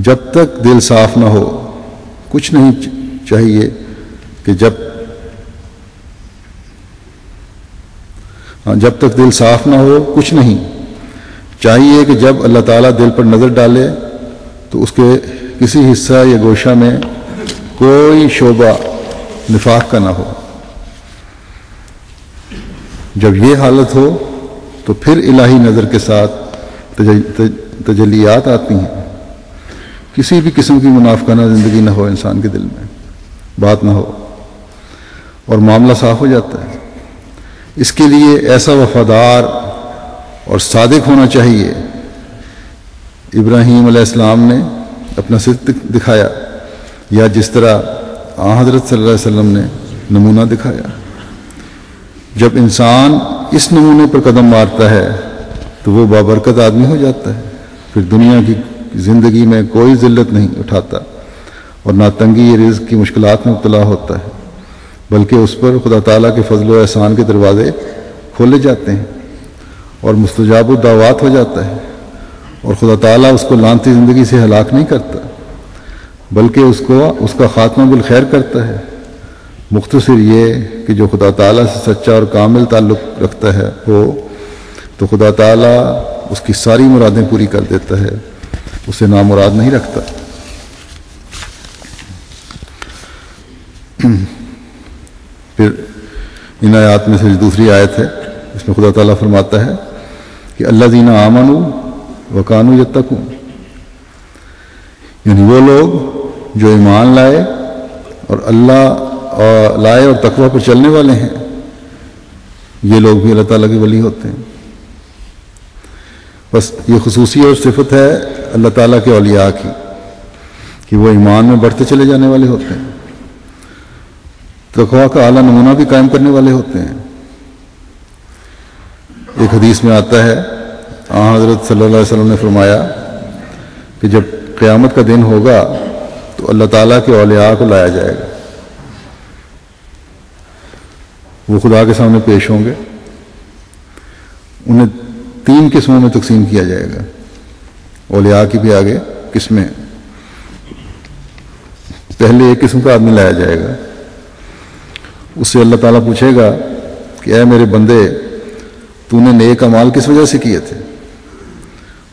جب تک دل صاف نہ ہو کچھ نہیں چاہیے کہ جب تک دل صاف نہ ہو کچھ نہیں چاہیے کہ جب اللہ تعالیٰ دل پر نظر ڈالے تو اس کے کسی حصہ یا گوشہ میں کوئی شعبہ نفاق کا نہ ہو. جب یہ حالت ہو تو پھر الہی نظر کے ساتھ تجلیات آتی ہیں. کسی بھی قسم کی منافقانہ زندگی نہ ہو انسان کے دل میں، بات نہ ہو، اور معاملہ صاف ہو جاتا ہے. اس کے لیے ایسا وفادار اور صادق ہونا چاہیے. ابراہیم علیہ السلام نے اپنا صدق دکھایا، یا جس طرح حضرت صلی اللہ علیہ وسلم نے نمونہ دکھایا. جب انسان اس نمونے پر قدم مارتا ہے تو وہ بابرکت آدمی ہو جاتا ہے. پھر دنیا کی زندگی میں کوئی ذلت نہیں اٹھاتا اور نہ تنگی رزق کی مشکلات میں مبتلا ہوتا ہے، بلکہ اس پر خدا تعالیٰ کے فضل و احسان کے دروازے کھولے جاتے ہیں اور مستجاب الدعوات ہو جاتا ہے. اور خدا تعالیٰ اس کو لعنتی زندگی سے ہلاک نہیں کرتا بلکہ اس کا خاتمہ بالخیر کرتا ہے. مختصر یہ کہ جو خدا تعالیٰ سے سچا اور کامل تعلق رکھتا ہے تو خدا تعالیٰ اس کی ساری مرادیں پوری کر دیتا ہے، اسے نامراد نہیں رکھتا. پھر ان آیات میں سے دوسری آیت ہے، اس میں خدا تعالیٰ فرماتا ہے کہ الذین آمنوا وکانوا یتقون، یعنی وہ لوگ جو ایمان لائے اور لائے اور تقوی پر چلنے والے ہیں، یہ لوگ بھی اللہ تعالیٰ کے ولی ہوتے ہیں. بس یہ خصوصی اور صفت ہے اللہ تعالیٰ کے اولیاء کی کہ وہ ایمان میں بڑھتے چلے جانے والے ہوتے ہیں، تقوی کا اعلیٰ نمونہ بھی قائم کرنے والے ہوتے ہیں. ایک حدیث میں آتا ہے حضرت صلی اللہ علیہ وسلم نے فرمایا کہ جب قیامت کا دن ہوگا تو اللہ تعالیٰ کے اولیاء کو لایا جائے گا. وہ خدا کے سامنے پیش ہوں گے. انہیں 3 قسموں میں تقسیم کیا جائے گا. اولیاء کی بھی آگے قسمیں. پہلے ایک قسم کا آدمی لایا جائے گا، اس سے اللہ تعالیٰ پوچھے گا کہ اے میرے بندے، تو نے نیک اعمال کس وجہ سے کیے تھے؟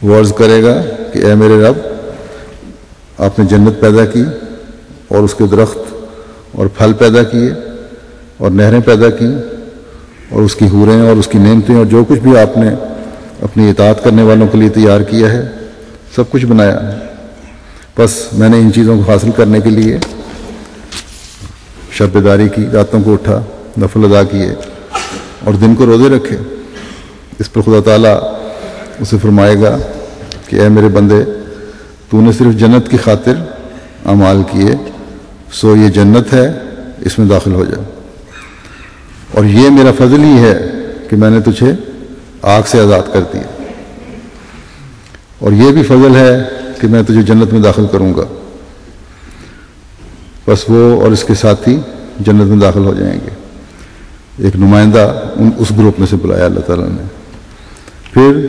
وہ عرض کرے گا کہ اے میرے رب، آپ نے جنت پیدا کی اور اس کے درخت اور پھل پیدا کیے اور نہریں پیدا کی اور اس کی حوریں اور اس کی نعمتیں اور جو کچھ بھی آپ نے اپنی اطاعت کرنے والوں کے لیے تیار کیا ہے، سب کچھ بنایا. بس میں نے ان چیزوں کو حاصل کرنے کے لیے شب بیداری کی، راتوں کو اٹھا، نفل ادا کیے اور دن کو روزے رکھے. اس پر خدا تعالیٰ اسے فرمائے گا کہ اے میرے بندے، تو نے صرف جنت کی خاطر اعمال کیے، سو یہ جنت ہے، اس میں داخل ہو جا. اور یہ میرا فضل ہی ہے کہ میں نے تجھے آگ سے آزاد کر دیا، اور یہ بھی فضل ہے کہ میں تجھے جنت میں داخل کروں گا. بس وہ اور اس کے ساتھی جنت میں داخل ہو جائیں گے. ایک نمائندہ اس گروپ میں سے بلایا اللہ تعالیٰ نے. پھر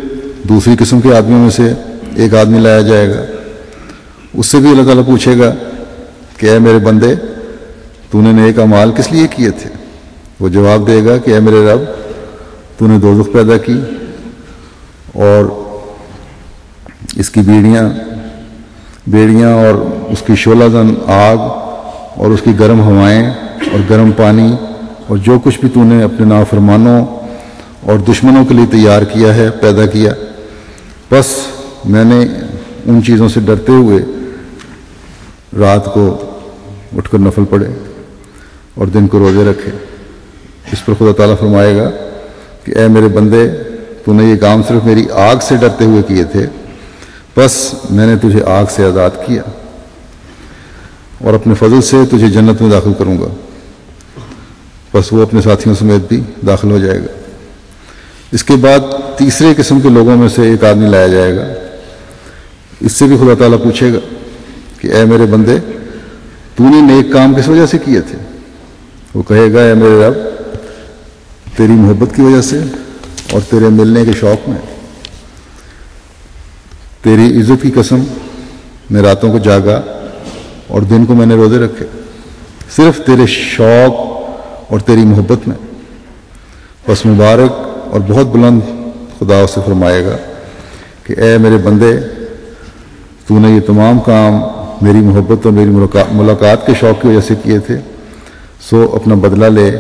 دوسری قسم کے آدمیوں میں سے ایک آدمی لایا جائے گا. اس سے بھی اللہ تعالیٰ پوچھے گا کہ اے میرے بندے، تو نے نیک اعمال کس لیے کیے تھے؟ وہ جواب دے گا کہ اے میرے رب، تو نے دوزخ پیدا کی اور اس کی بیڑیاں اور اس کی شعلہ زن آگ اور اس کی گرم ہوائیں اور گرم پانی اور جو کچھ بھی تو نے اپنے نافرمانوں اور دشمنوں کے لیے تیار کیا ہے، پیدا کیا. بس میں نے ان چیزوں سے ڈرتے ہوئے رات کو اٹھ کر نفل پڑھے اور دن کو روزے رکھے. اس پر خدا تعالیٰ فرمائے گا کہ اے میرے بندے، تو نے یہ کام صرف میری آگ سے ڈرتے ہوئے کیے تھے، بس میں نے تجھے آگ سے آزاد کیا اور اپنے فضل سے تجھے جنت میں داخل کروں گا. بس وہ اپنے ساتھیوں سمیت بھی داخل ہو جائے گا. اس کے بعد تیسرے قسم کے لوگوں میں سے ایک آدمی لایا جائے گا. اس سے بھی خدا تعالیٰ پوچھے گا کہ اے میرے بندے، تو نے نیک کام کس وجہ سے کیے تھے؟ وہ کہے گا اے میرے رب، تیری محبت کی وجہ سے اور تیرے ملنے کے شوق میں. تیری عزت کی قسم، میں راتوں کو جاگا اور دن کو میں نے روزے رکھے، صرف تیرے شوق اور تیری محبت میں۔ بس مبارک اور بہت بلند خدا اس سے فرمائے گا کہ اے میرے بندے، تو نے یہ تمام کام میری محبت اور میری ملاقات کے شوق کی وجہ سے کیے تھے، سو اپنا بدلہ لے۔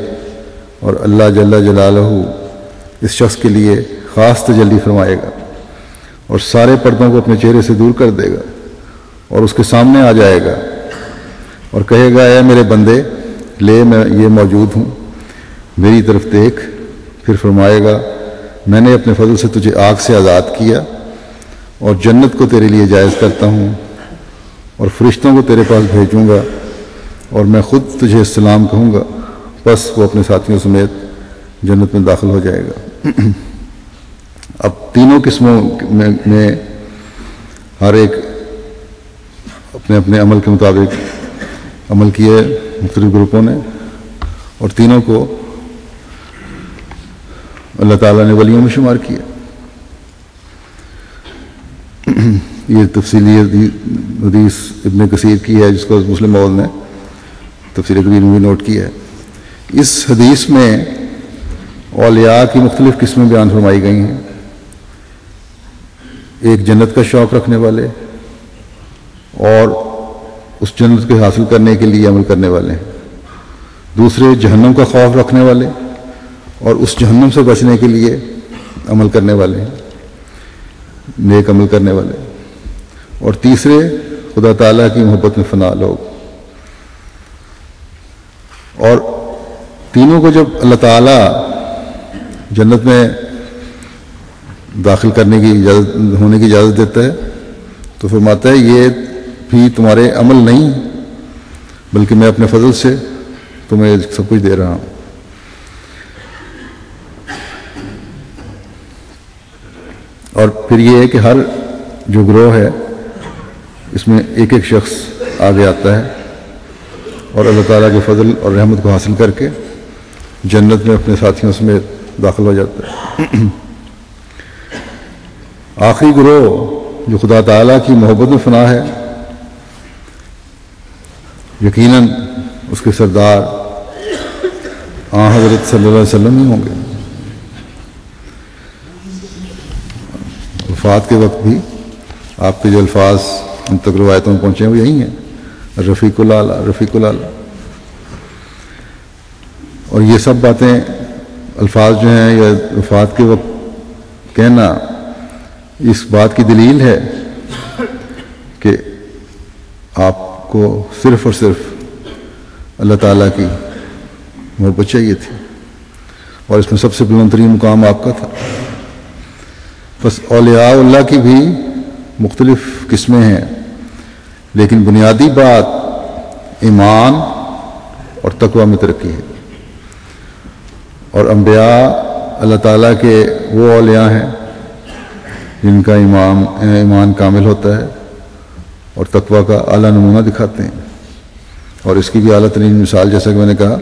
اور اللہ جل جلالہ اس شخص کے لیے خاص تجلی فرمائے گا اور سارے پردوں کو اپنے چہرے سے دور کر دے گا اور اس کے سامنے آ جائے گا اور کہے گا اے میرے بندے، لے میں یہ موجود ہوں، میری طرف دیکھ۔ پھر فرمائے گا میں نے اپنے فضل سے تجھے آگ سے آزاد کیا اور جنت کو تیرے لیے جائز کرتا ہوں اور فرشتوں کو تیرے پاس بھیجوں گا اور میں خود تجھے السلام کہوں گا، بس وہ اپنے ساتھیوں سمیت جنت میں داخل ہو جائے گا۔ اب تینوں قسموں میں ہر ایک اپنے اپنے عمل کے مطابق عمل کیے مختلف گروپوں نے، اور تینوں کو اللہ تعالیٰ نے ولیوں میں شمار کیا۔ یہ تفصیلی حدیث ابن کثیر کی ہے، جس کو مسلم موعود نے تفسیر کبیر میں بھی نوٹ کیا ہے۔ اس حدیث میں اولیاء کی مختلف قسمیں بیان فرمائی گئی ہیں۔ ایک جنت کا شوق رکھنے والے اور اس جنت کو حاصل کرنے کے لیے عمل کرنے والے ہیں، دوسرے جہنم کا خوف رکھنے والے اور اس جہنم سے بچنے کے لیے عمل کرنے والے ہیں، نیک عمل کرنے والے، اور تیسرے خدا تعالیٰ کی محبت میں فنا لوگ۔ اور تینوں کو جب اللہ تعالیٰ جنت میں داخل کرنے کی اجازت ہونے کی اجازت دیتا ہے تو فرماتا ہے یہ بھی تمہارے عمل نہیں بلکہ میں اپنے فضل سے تمہیں سب کچھ دے رہا ہوں۔ اور پھر یہ ہے کہ ہر جو گروہ ہے اس میں ایک ایک شخص آگے آتا ہے اور اللہ تعالیٰ کے فضل اور رحمت کو حاصل کر کے جنت میں اپنے ساتھیوں سمیت داخل ہو جاتا ہے۔ آخری گروہ جو خدا تعالیٰ کی محبت میں فنا ہے، یقیناً اس کے سردار حضرت صلی اللہ علیہ وسلم ہی ہوں گے۔ وفات کے وقت بھی آپ کے جو الفاظ ان تک روایتوں میں پہنچے ہیں وہ یہی ہیں، رفیق الاعلیٰ رفیق الاعلیٰ۔ اور یہ سب باتیں الفاظ جو ہیں یا وفات کے وقت کہنا اس بات کی دلیل ہے کہ آپ کو صرف اور صرف اللہ تعالیٰ کی محبت چاہیے تھی، اور اس میں سب سے بلند ترین مقام آپ کا تھا۔ بس اولیاء اللہ کی بھی مختلف قسمیں ہیں، لیکن بنیادی بات ایمان اور تقوی میں ترقی ہے۔ اور انبیاء اللہ تعالیٰ کے وہ اولیاء ہیں جن کا ایمان کامل ہوتا ہے اور تقوی کا اعلیٰ نمونہ دکھاتے ہیں، اور اس کی بھی اعلیٰ ترین مثال جیسا کہ میں نے کہا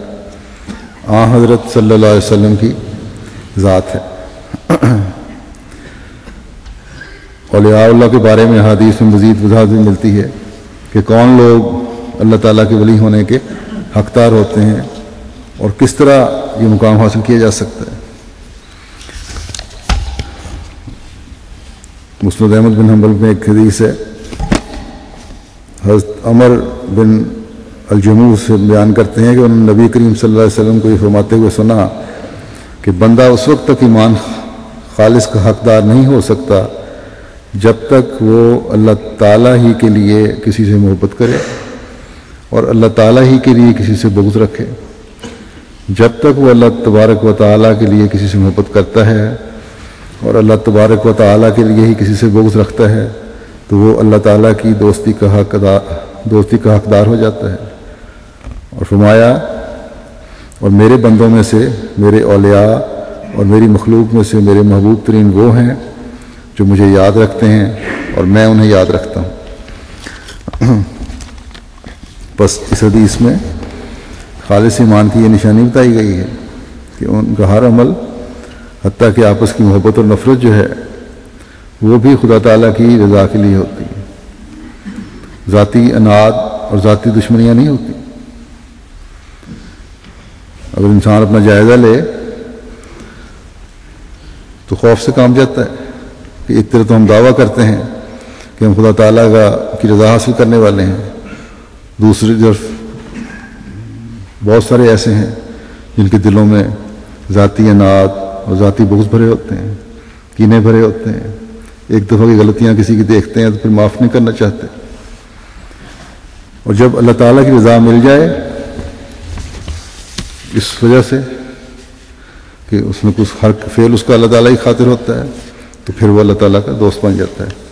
حضرت صلی اللہ علیہ وسلم کی ذات ہے۔ اولیاء اللہ کے بارے میں حدیث میں مزید وضاحت بھی ملتی ہے کہ کون لوگ اللہ تعالیٰ کے ولی ہونے کے حقدار ہوتے ہیں اور کس طرح یہ مقام حاصل کیا جا سکتا ہے۔ مسند احمد بن حنبل میں ایک حدیث ہے، حضرت عمر بن الجموع سے بیان کرتے ہیں کہ انہوں نے نبی کریم صلی اللہ علیہ وسلم کو یہ فرماتے ہوئے سنا کہ بندہ اس وقت تک ایمان خالص کا حقدار نہیں ہو سکتا جب تک وہ اللہ تعالیٰ ہی کے لیے کسی سے محبت کرے اور اللہ تعالیٰ ہی کے لیے کسی سے بغض رکھے۔ جب تک وہ اللہ تبارک و تعالیٰ کے لیے کسی سے محبت کرتا ہے اور اللہ تبارک و تعالیٰ کے لیے ہی کسی سے بغض رکھتا ہے تو وہ اللہ تعالیٰ کی دوستی کا حقدار ہو جاتا ہے۔ اور فرمایا اور میرے بندوں میں سے میرے اولیاء اور میری مخلوق میں سے میرے محبوب ترین وہ ہیں جو مجھے یاد رکھتے ہیں اور میں انہیں یاد رکھتا ہوں۔ بس اس حدیث میں خالص ایمان کی یہ نشانی بتائی گئی ہے کہ ان کا ہر عمل حتیٰ کہ آپس کی محبت اور نفرت جو ہے وہ بھی خدا تعالیٰ کی رضا کے لیے ہوتی ہے۔ ذاتی اناد اور ذاتی دشمنیاں نہیں ہوتی. اگر انسان اپنا جائزہ لے تو خوف سے کام جاتا ہے کہ ایک طرف تو ہم دعویٰ کرتے ہیں کہ ہم خدا تعالیٰ کی رضا حاصل کرنے والے ہیں، دوسری طرف بہت سارے ایسے ہیں جن کے دلوں میں ذاتی اناد اور ذاتی بغض بھرے ہوتے ہیں، کینے بھرے ہوتے ہیں، ایک دفعہ کی غلطیاں کسی کی دیکھتے ہیں تو پھر معاف نہیں کرنا چاہتے. اور جب اللہ تعالیٰ کی رضا مل جائے اس وجہ سے کہ اس میں کچھ ہر فعل اس کا اللہ تعالیٰ کی خاطر ہوتا ہے، تو پھر وہ اللہ تعالیٰ کا دوست بن جاتا ہے.